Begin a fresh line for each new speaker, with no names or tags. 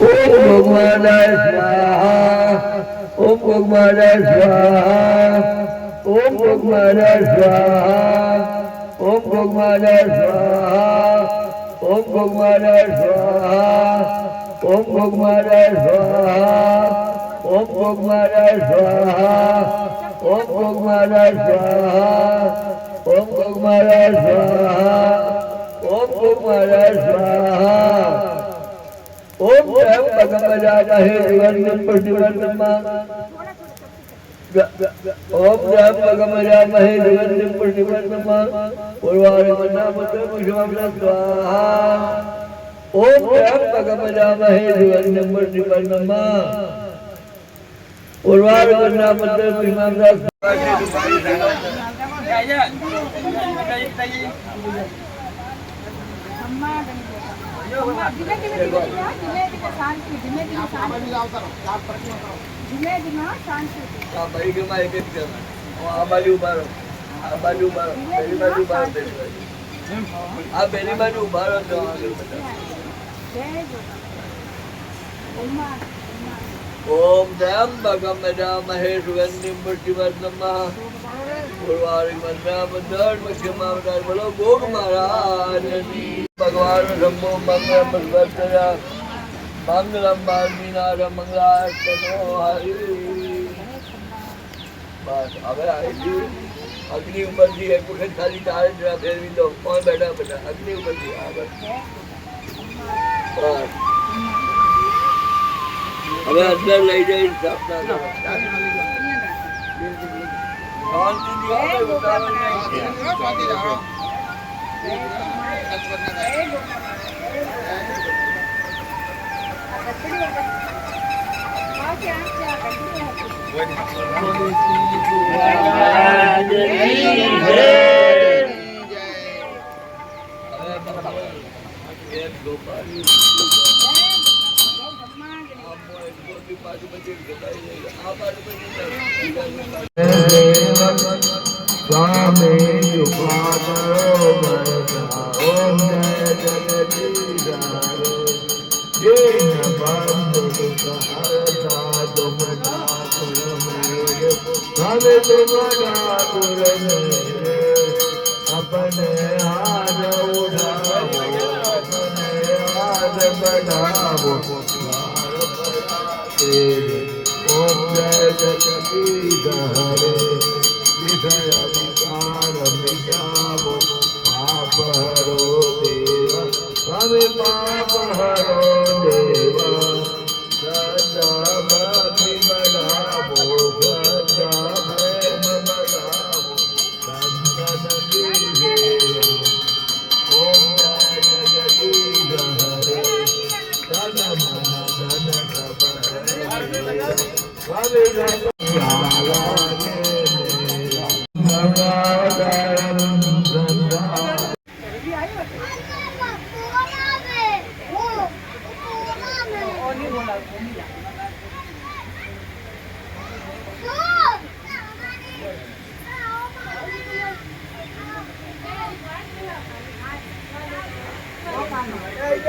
ओम भगवानाय स्वाहा ओम भगवानाय स्वाहा ओम भगवानाय स्वाहा ओम भगवानाय स्वाहा ओम भगवानाय स्वाहा ओम भगवानाय स्वाहा ओम भगवानाय स्वाहा ओम भगवानाय स्वाहा ओम भगवानाय स्वाहा ओम भगवानाय स्वाहा ओम त्र्यंबकमजामहे शिवं प्रतिपन्नमा ओम त्र्यंबकमजामहे शिवं प्रतिपन्नमा उर्वारुकन्नामतमुषमं स्वाहा ओम त्र्यंबकमजामहे शिवं प्रतिपन्नमा उर्वारुकन्नामतमुषमं ओम त्र्यंबकमजामहे सुगंधिं पुष्टिवर्धनम् बोलो गोग महाराज भगवान शंभो मंगल मंगलतया मंगलम बालमीनाथ मंगलाष्टको हरि बस હવે આવી અગ્નિ ઉપરથી એક વખત ખાલી ચાર જરા ફેરવી દો કોણ બેઠા બેઠા અગ્નિ ઉપરથી આગળ બસ હવે અંદર લઈ જઈ સ્થાપના કરો स्वामी ओम जय जगदीश दीन बंधु हमें अपने हाथ उठाओ अपने हाथ बढ़ाओ ओम जय जगदीश हरे विषय विकार मिटाओ पाप हरो देव हमें पाप हरो देव सदा भक्ति बढ़ाओ सदा प्रेम बढ़ाओ संतन गिरे ओम जय जगदीश हरे तन मन धन सब